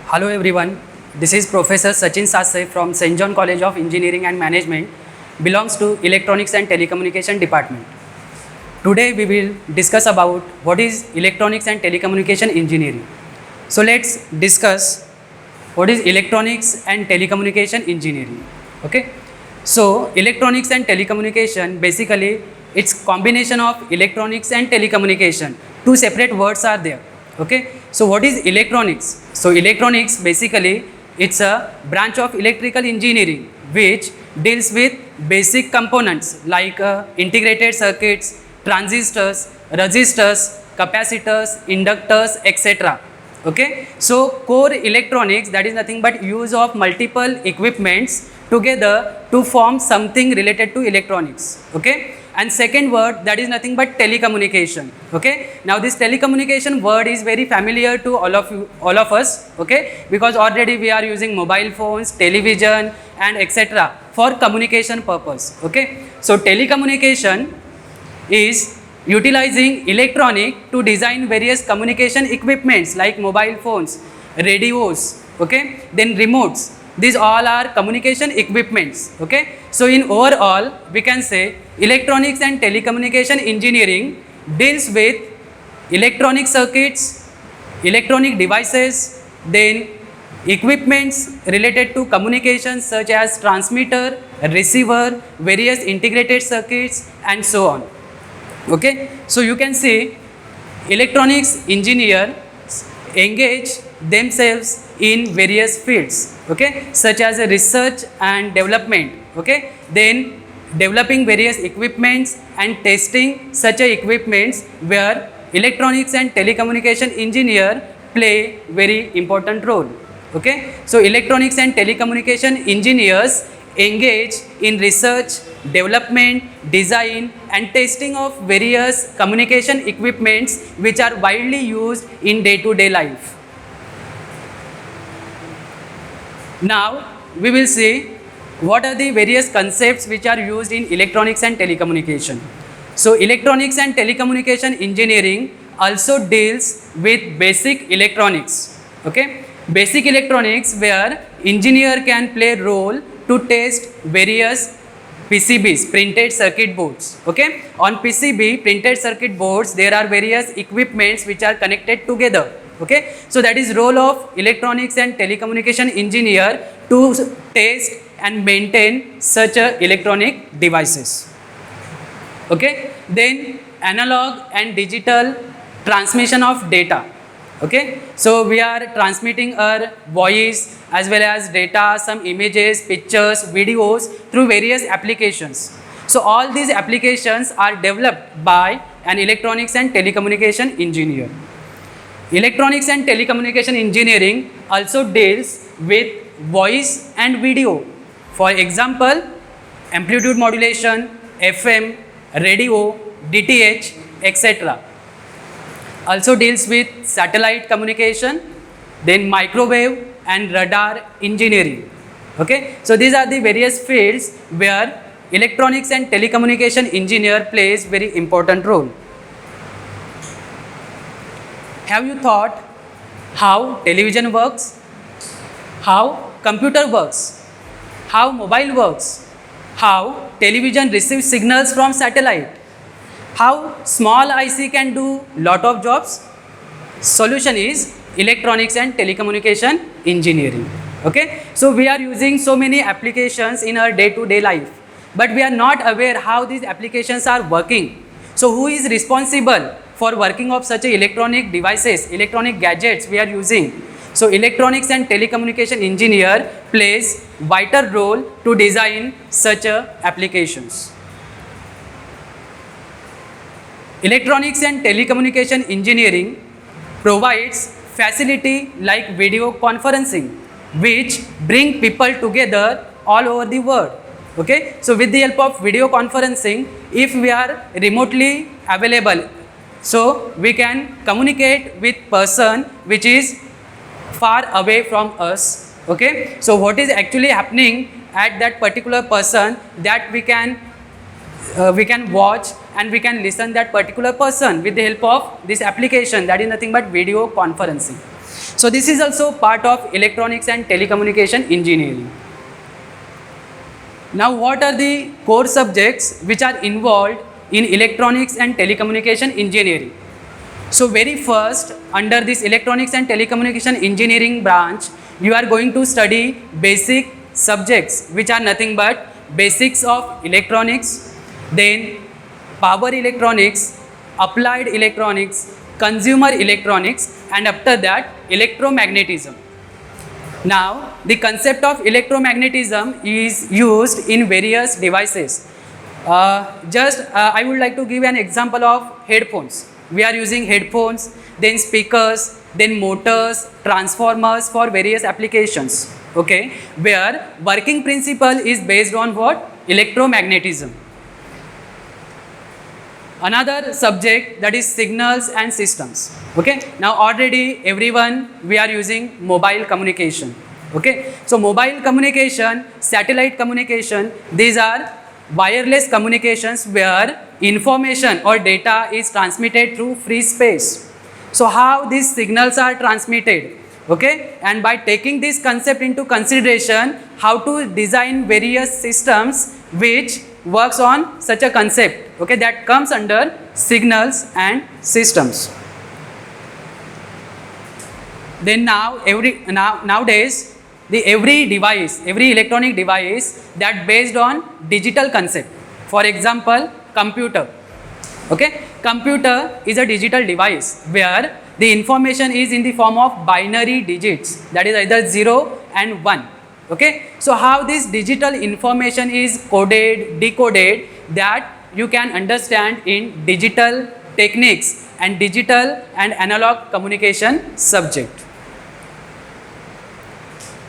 Hello everyone, this is Professor Sachin Sasay from St. John College of Engineering and Management, belongs to Electronics and Telecommunication Department. Today we will discuss about what is Electronics and Telecommunication Engineering. So let's discuss what is Electronics and Telecommunication Engineering. Okay, so Electronics and Telecommunication, basically it's combination of electronics and telecommunication. Two separate words are there. Okay, so what is electronics? So electronics, basically it's a branch of electrical engineering which deals with basic components like integrated circuits, transistors, resistors, capacitors, inductors, etc. Okay, so core electronics, that is nothing but use of multiple equipments together to form something related to electronics. Okay, and second word, that is nothing but telecommunication. Okay, now this telecommunication word is very familiar to all of us. Okay, because already we are using mobile phones, television and etc. for communication purpose. Okay, so telecommunication is utilizing electronic to design various communication equipments like mobile phones, radios, okay, then remotes. These all are communication equipments. Okay, so in overall we can say electronics and telecommunication engineering deals with electronic circuits, electronic devices, then equipments related to communications such as transmitter, receiver, various integrated circuits and so on. Okay, so you can see electronics engineers engage themselves in various fields, okay, such as research and development, okay, then developing various equipments and testing such equipments, where electronics and telecommunication engineer play very important role. Okay, so electronics and telecommunication engineers engage in research, development, design and testing of various communication equipments which are widely used in day-to-day life. Now we will see what are the various concepts which are used in electronics and telecommunication. So electronics and telecommunication engineering also deals with basic electronics. Okay, basic electronics, where engineer can play role to test various PCBs, printed circuit boards. Okay, on PCB, printed circuit boards, there are various equipments which are connected together. Okay, so that is role of electronics and telecommunication engineer to test and maintain such electronic devices. Okay, then analog and digital transmission of data. Okay, so we are transmitting our voice as well as data, some images, pictures, videos through various applications. So all these applications are developed by an electronics and telecommunication engineer. Electronics and telecommunication engineering also deals with voice and video. For example, amplitude modulation, FM, radio, DTH, etc. Also deals with satellite communication, then microwave and radar engineering. Okay, so these are the various fields where electronics and telecommunication engineer plays very important role. Have you thought how television works, how computer works, how mobile works, how television receives signals from satellite, how small IC can do lot of jobs? Solution is electronics and telecommunication engineering. Okay, so we are using so many applications in our day-to-day life, but we are not aware how these applications are working. So who is responsible for working of such electronic devices, electronic gadgets we are using? So electronics and telecommunication engineer plays vital role to design such applications. Electronics and telecommunication engineering provides facility like video conferencing, which bring people together all over the world. Okay, so with the help of video conferencing, if we are remotely available, so we can communicate with person which is far away from us. Okay, so what is actually happening at that particular person, that we can watch and we can listen that particular person with the help of this application, that is nothing but video conferencing. So this is also part of electronics and telecommunication engineering. Now what are the core subjects which are involved in electronics and telecommunication engineering? So very first, under this electronics and telecommunication engineering branch, you are going to study basic subjects which are nothing but basics of electronics, then power electronics, applied electronics, consumer electronics, and after that electromagnetism. Now the concept of electromagnetism is used in various devices. I would like to give an example of headphones. We are using headphones, then speakers, then motors, transformers for various applications, okay, where working principle is based on what? Electromagnetism. Another subject, that is signals and systems, okay. Now already everyone, we are using mobile communication, okay. So mobile communication, satellite communication, these are wireless communications where information or data is transmitted through free space. So how these signals are transmitted, okay, and by taking this concept into consideration, how to design various systems which works on such a concept, okay, that comes under signals and systems. Then nowadays every electronic device that based on digital concept. For example, computer, okay. Computer is a digital device where the information is in the form of binary digits, that is either 0 and 1, okay. So how this digital information is coded, decoded, that you can understand in digital techniques and digital and analog communication subject.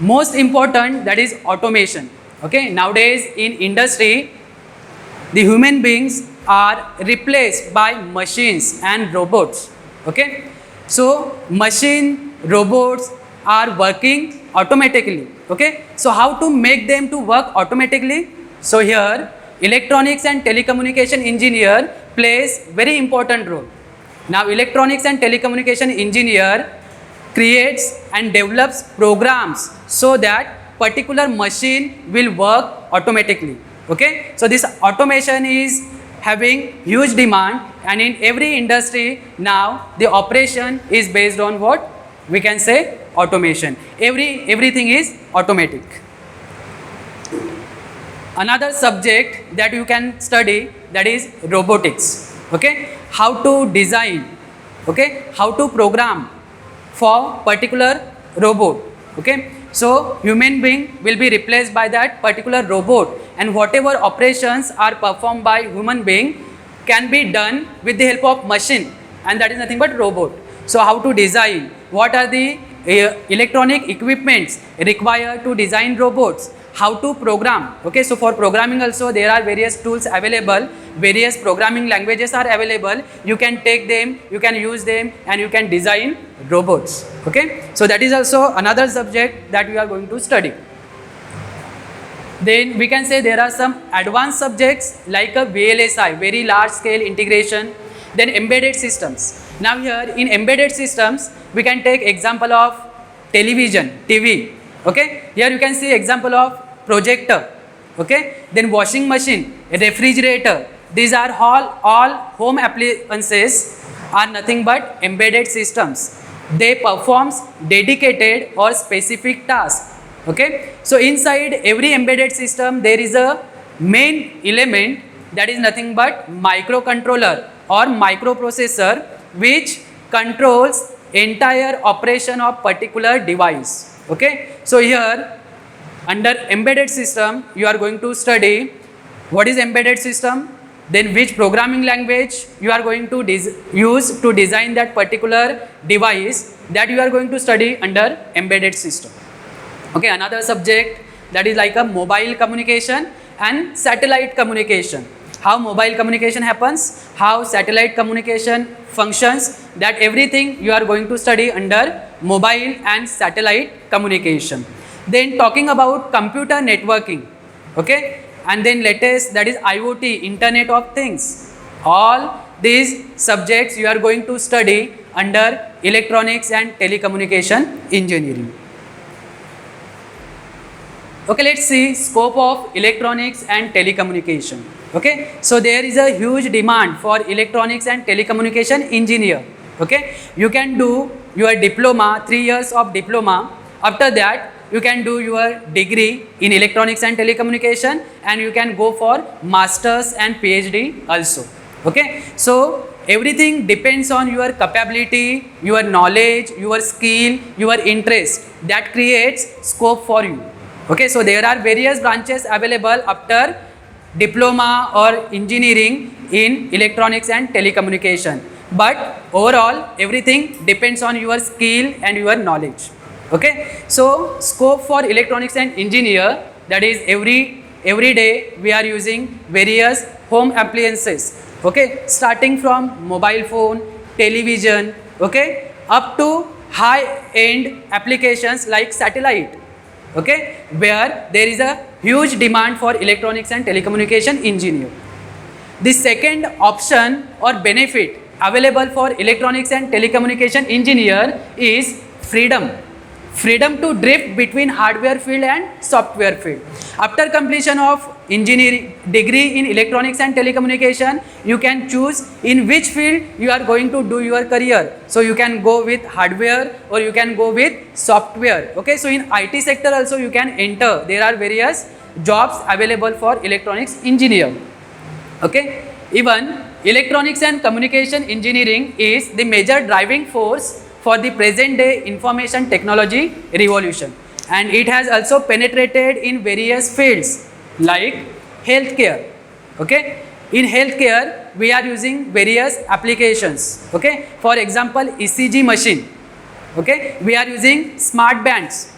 Most important, that is automation, okay. Nowadays in industry, the human beings are replaced by machines and robots, okay. So machine, robots are working automatically, okay. So how to make them to work automatically? So here electronics and telecommunication engineer plays very important role. Now electronics and telecommunication engineer creates and develops programs so that particular machine will work automatically, okay. So this automation is having huge demand, and in every industry now the operation is based on what we can say automation. Everything is automatic. Another subject that you can study, that is robotics, okay. How to design, okay, how to program for particular robot, okay. So human being will be replaced by that particular robot, and whatever operations are performed by human being can be done with the help of machine, and that is nothing but robot. So how to design, what are the electronic equipments required to design robots, how to program, okay. So for programming also there are various tools available, various programming languages are available, you can take them, you can use them, and you can design robots, okay. So that is also another subject that we are going to study. Then we can say there are some advanced subjects like a VLSI, very large scale integration, then embedded systems. Now here in embedded systems we can take example of television, TV, okay. Here you can see example of projector, okay, then washing machine, refrigerator. These are all home appliances are nothing but embedded systems. They performs dedicated or specific tasks, okay. So inside every embedded system there is a main element, that is nothing but microcontroller or microprocessor, which controls entire operation of particular device, okay. So here under embedded system you are going to study what is embedded system, then which programming language you are going to use to design that particular device, that you are going to study under embedded system, okay. Another subject, that is like a mobile communication and satellite communication. How mobile communication happens, how satellite communication functions, that everything you are going to study under mobile and satellite communication. Then talking about computer networking, okay, and then latest, that is IoT, Internet of Things. All these subjects you are going to study under electronics and telecommunication engineering. Okay, let's see scope of electronics and telecommunication. Okay, so there is a huge demand for electronics and telecommunication engineer. Okay, you can do your diploma, 3 years of diploma. After that you can do your degree in electronics and telecommunication, and you can go for masters and PhD also. Okay, so everything depends on your capability, your knowledge, your skill, your interest, that creates scope for you. Okay, so there are various branches available after diploma or engineering in electronics and telecommunication, but overall everything depends on your skill and your knowledge. Okay, so scope for electronics and engineer, that is every day we are using various home appliances. Okay, starting from mobile phone, television, okay, up to high end applications like satellite. Okay, where there is a huge demand for electronics and telecommunication engineer. The second option or benefit available for electronics and telecommunication engineer is freedom. Freedom to drift between hardware field and software field. After completion of engineering degree in electronics and telecommunication, you can choose in which field you are going to do your career. So you can go with hardware or you can go with software. Okay, so in IT sector also you can enter. There are various jobs available for electronics engineer. Okay, even electronics and communication engineering is the major driving force for the present day information technology revolution, and it has also penetrated in various fields like healthcare. Okay, in healthcare we are using various applications. Okay, for example ECG machine. Okay, we are using smart bands.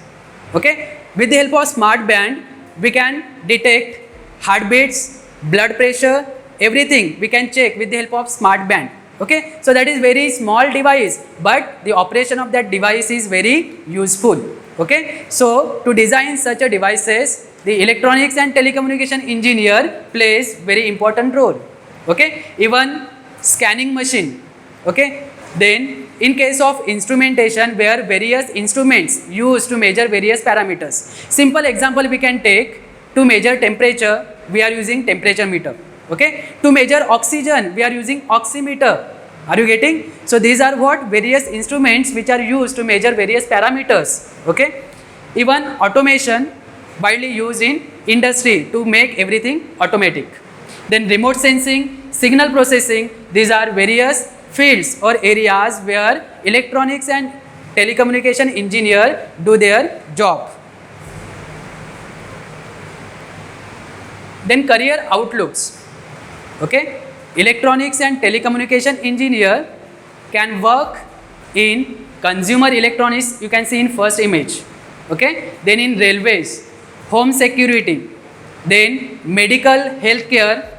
Okay, with the help of smart band we can detect heartbeats, blood pressure, everything we can check with the help of smart band. Okay, so that is very small device, but the operation of that device is very useful. Okay, so to design such a devices, the electronics and telecommunication engineer plays very important role. Okay, even scanning machine. Okay, then in case of instrumentation, where various instruments used to measure various parameters. Simple example we can take. To measure temperature we are using temperature meter. Okay, to measure oxygen we are using oximeter. Are you getting? So these are what various instruments which are used to measure various parameters. Okay, even automation widely used in industry to make everything automatic. Then remote sensing, signal processing, these are various fields or areas where electronics and telecommunication engineer do their job. Then career outlooks. Okay, electronics and telecommunication engineer can work in consumer electronics, you can see in first image. Okay, then in railways, home security, then medical healthcare,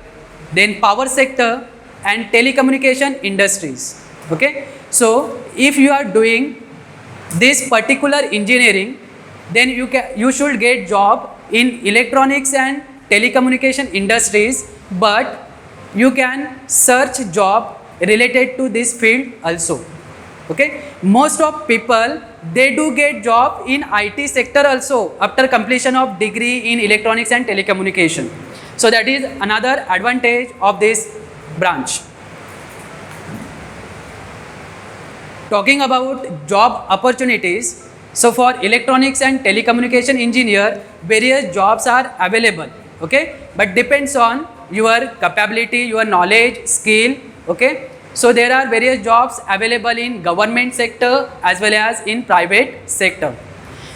then power sector and telecommunication industries. Okay, so if you are doing this particular engineering, then you should get job in electronics and telecommunication industries, but you can search job related to this field also. Okay, most of people they do get job in IT sector also after completion of degree in electronics and telecommunication. So that is another advantage of this branch. Talking about job opportunities, so for electronics and telecommunication engineer various jobs are available. Okay, but depends on your capability, your knowledge, skill. Okay, so there are various jobs available in government sector as well as in private sector.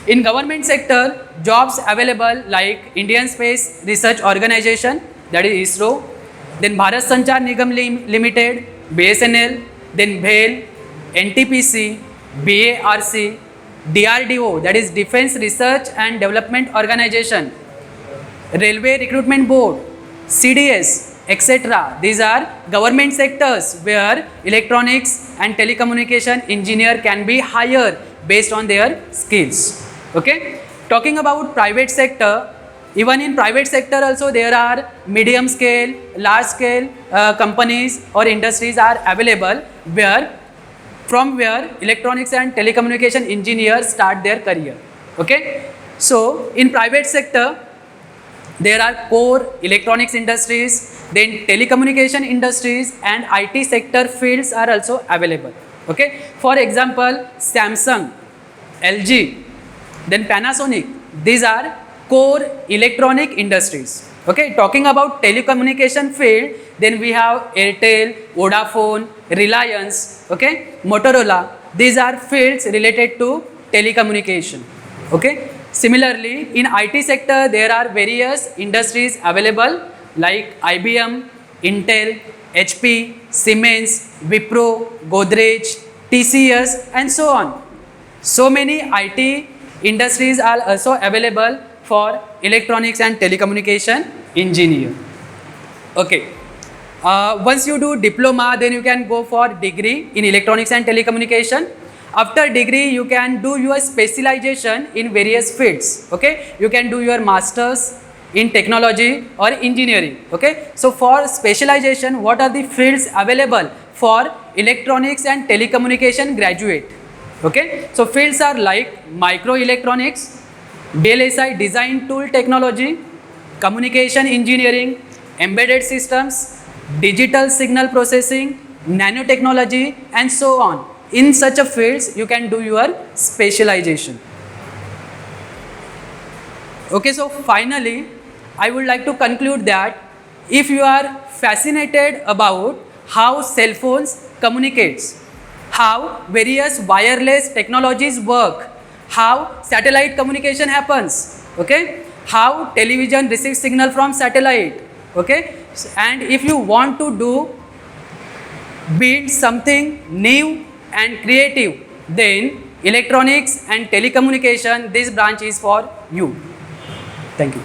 In government sector, jobs available like Indian Space Research Organization, that is ISRO, then Bharat Sanchar Nigam Limited, BSNL, then BHEL, NTPC, BARC, DRDO, that is Defense Research and Development Organization, Railway Recruitment Board, CDS, etc. These are government sectors where electronics and telecommunication engineer can be hired based on their skills. Okay, talking about private sector, Even in private sector also there are medium scale, large scale companies or industries are available from where electronics and telecommunication engineers start their career. Okay, so in private sector there are core electronics industries, then telecommunication industries and IT sector fields are also available. Okay, for example Samsung, LG, then Panasonic, these are core electronic industries. Okay, talking about telecommunication field, then we have Airtel, Vodafone, Reliance, okay, Motorola. These are fields related to telecommunication. Okay, similarly in IT sector there are various industries available like IBM, Intel, HP, Siemens, Wipro, Godrej, TCS and so on. So many IT industries are also available for electronics and telecommunication engineer. Okay, once you do diploma, then you can go for degree in electronics and telecommunication. After degree you can do your specialization in various fields. Okay, you can do your masters in technology or engineering. Okay, so for specialization, what are the fields available for electronics and telecommunication graduate? Okay, so fields are like microelectronics, VLSI design tool technology, communication engineering, embedded systems, digital signal processing, nanotechnology and so on. In such a fields you can do your specialization. Okay, so finally I would like to conclude that if you are fascinated about how cell phones communicates, how various wireless technologies work, how satellite communication happens, okay, how television receives signal from satellite, okay, and if you want to build something new and creative, then electronics and telecommunication, this branch is for you. Thank you.